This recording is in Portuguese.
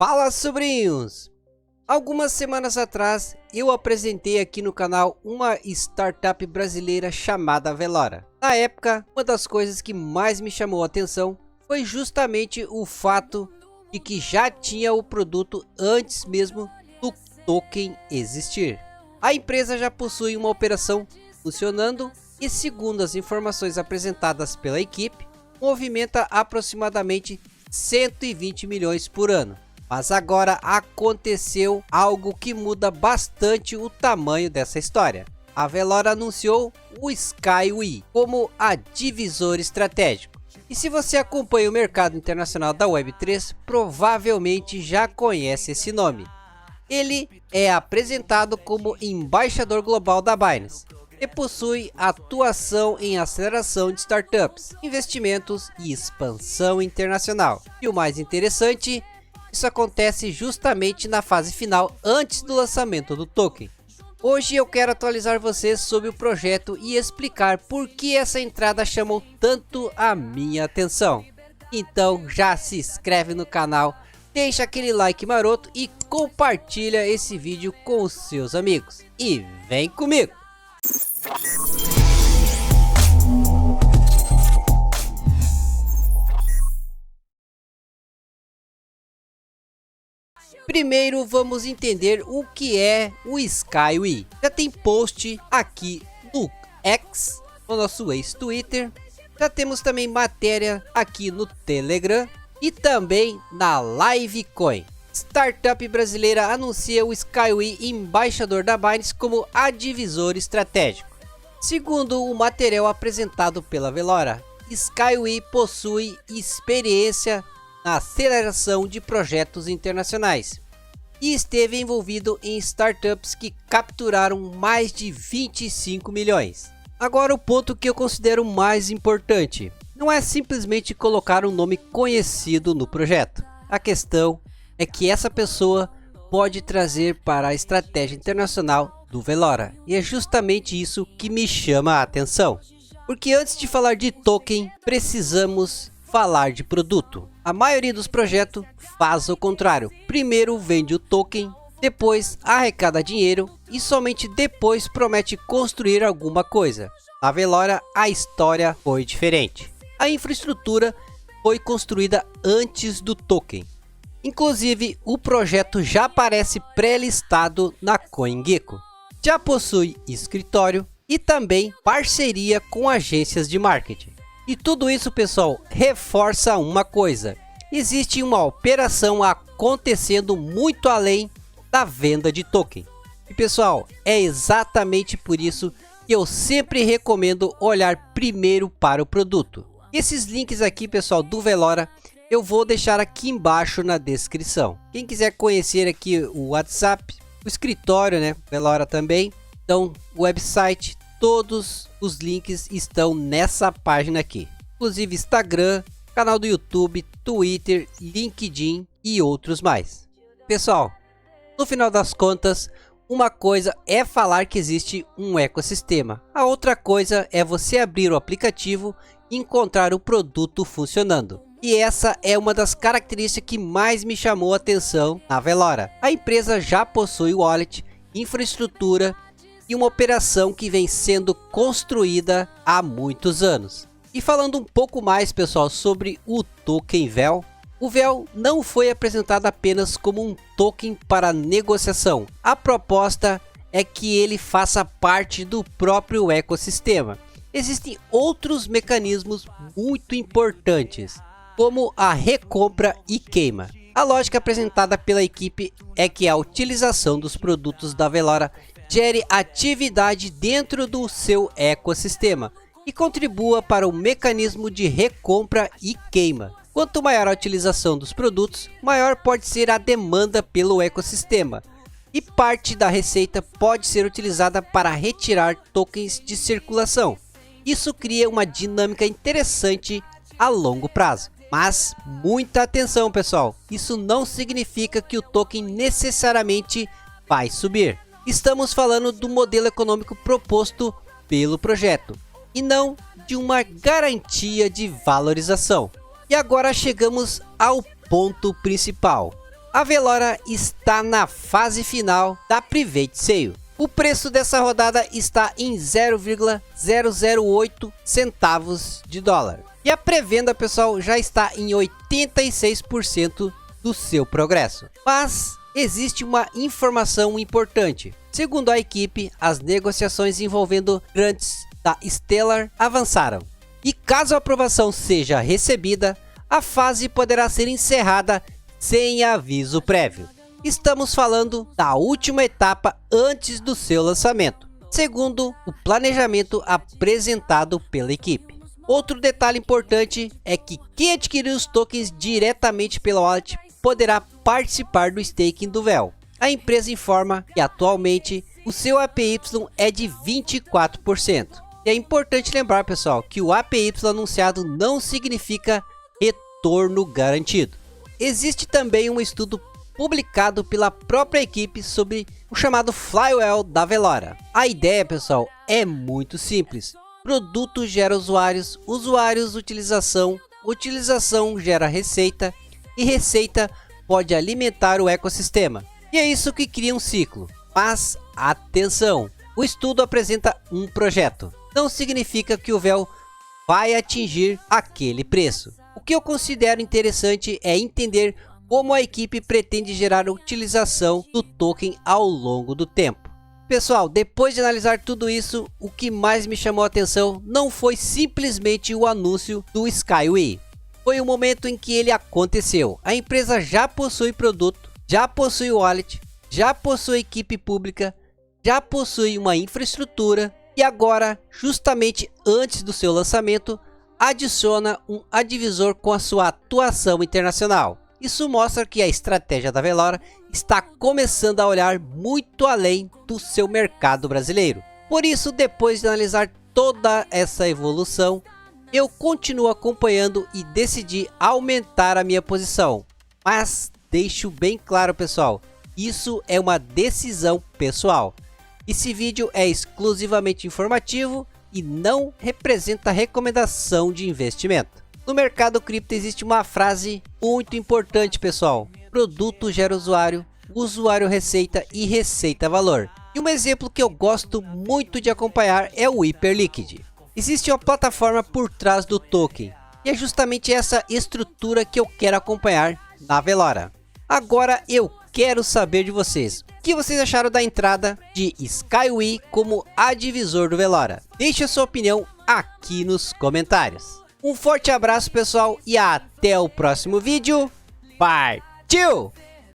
Fala, sobrinhos! Algumas semanas atrás eu apresentei aqui no canal uma startup brasileira chamada Velora. Na época, uma das coisas que mais me chamou a atenção foi justamente o fato de que já tinha o produto antes mesmo do token existir. A empresa já possui uma operação funcionando e, segundo as informações apresentadas pela equipe, movimenta aproximadamente 120 milhões por ano. Mas agora aconteceu algo que muda bastante o tamanho dessa história. A Velora anunciou o Skyway como a divisor estratégico. E se você acompanha o mercado internacional da Web3, provavelmente já conhece esse nome. Ele é apresentado como embaixador global da Binance e possui atuação em aceleração de startups, investimentos e expansão internacional. E o mais interessante, isso acontece justamente na fase final antes do lançamento do token. Hoje eu quero atualizar vocês sobre o projeto e explicar por que essa entrada chamou tanto a minha atenção. Então já se inscreve no canal, deixa aquele like maroto e compartilha esse vídeo com os seus amigos. E vem comigo! Primeiro vamos entender o que é o Skyway. Já tem post aqui no X, no nosso ex-Twitter. Já temos também matéria aqui no Telegram e também na Livecoin. Startup brasileira anuncia o Skyway embaixador da Binance como a divisor estratégico. Segundo o material apresentado pela Velora, Skyway possui experiência na aceleração de projetos internacionais e esteve envolvido em startups que capturaram mais de 25 milhões. Agora o ponto que eu considero mais importante, não é simplesmente colocar um nome conhecido no projeto. A questão é que essa pessoa pode trazer para a estratégia internacional do Velora, e é justamente isso que me chama a atenção. Porque antes de falar de token, precisamos falar de produto. A maioria dos projetos faz o contrário. Primeiro vende o token, depois arrecada dinheiro e somente depois promete construir alguma coisa. Na Velora a história foi diferente. A infraestrutura foi construída antes do token. Inclusive o projeto já aparece pré-listado na CoinGecko. Já possui escritório e também parceria com agências de marketing. E tudo isso, pessoal, reforça uma coisa: existe uma operação acontecendo muito além da venda de token. E pessoal, é exatamente por isso que eu sempre recomendo olhar primeiro para o produto. Esses links aqui, pessoal, do Velora, eu vou deixar aqui embaixo na descrição. Quem quiser conhecer aqui o WhatsApp, o escritório, né, Velora também, então o website, todos os links estão nessa página aqui, inclusive Instagram, canal do YouTube, Twitter, LinkedIn e outros mais. Pessoal, no final das contas, uma coisa é falar que existe um ecossistema, a outra coisa é você abrir o aplicativo e encontrar o produto funcionando. E essa é uma das características que mais me chamou a atenção na Velora. A empresa já possui wallet, infraestrutura e uma operação que vem sendo construída há muitos anos. E falando um pouco mais, pessoal, sobre o token VEL. O VEL não foi apresentado apenas como um token para negociação. A proposta é que ele faça parte do próprio ecossistema. Existem outros mecanismos muito importantes, como a recompra e queima. A lógica apresentada pela equipe é que a utilização dos produtos da Velora gere atividade dentro do seu ecossistema e contribua para o mecanismo de recompra e queima. Quanto maior a utilização dos produtos, maior pode ser a demanda pelo ecossistema, e parte da receita pode ser utilizada para retirar tokens de circulação. Isso cria uma dinâmica interessante a longo prazo. Mas muita atenção, pessoal, isso não significa que o token necessariamente vai subir. Estamos falando do modelo econômico proposto pelo projeto e não de uma garantia de valorização. E agora chegamos ao ponto principal. A Velora está na fase final da Private Sale. O preço dessa rodada está em 0,008 centavos de dólar. E a pré-venda, pessoal, já está em 86% do seu progresso. Mas existe uma informação importante. Segundo a equipe, as negociações envolvendo grants da Stellar avançaram. E caso a aprovação seja recebida, a fase poderá ser encerrada sem aviso prévio. Estamos falando da última etapa antes do seu lançamento, segundo o planejamento apresentado pela equipe. Outro detalhe importante é que quem adquirir os tokens diretamente pela wallet poderá participar do staking do VEL. A empresa informa que atualmente o seu APY é de 24%. E é importante lembrar, pessoal, que o APY anunciado não significa retorno garantido. Existe também um estudo publicado pela própria equipe sobre o chamado Flywheel da Velora. A ideia, pessoal, é muito simples. Produto gera usuários, usuários utilização, utilização gera receita e receita pode alimentar o ecossistema. E é isso que cria um ciclo. Mas atenção, o estudo apresenta um projeto. Não significa que o VEL vai atingir aquele preço. O que eu considero interessante é entender como a equipe pretende gerar utilização do token ao longo do tempo. Pessoal, depois de analisar tudo isso, o que mais me chamou a atenção não foi simplesmente o anúncio do Skyway. Foi o momento em que ele aconteceu. A empresa já possui produto, já possui wallet, já possui equipe pública, já possui uma infraestrutura e agora, justamente antes do seu lançamento, adiciona um advisor com a sua atuação internacional. Isso mostra que a estratégia da Velora está começando a olhar muito além do seu mercado brasileiro. Por isso, depois de analisar toda essa evolução, eu continuo acompanhando e decidi aumentar a minha posição. Mas deixo bem claro, pessoal, isso é uma decisão pessoal. Esse vídeo é exclusivamente informativo e não representa recomendação de investimento. No mercado cripto existe uma frase muito importante, pessoal. Produto gera usuário, usuário receita e receita valor. E um exemplo que eu gosto muito de acompanhar é o Hyperliquid. Existe uma plataforma por trás do token. E é justamente essa estrutura que eu quero acompanhar na Velora. Agora eu quero saber de vocês. O que vocês acharam da entrada de Skyway como advisor do Velora? Deixe a sua opinião aqui nos comentários. Um forte abraço, pessoal, e até o próximo vídeo. Partiu!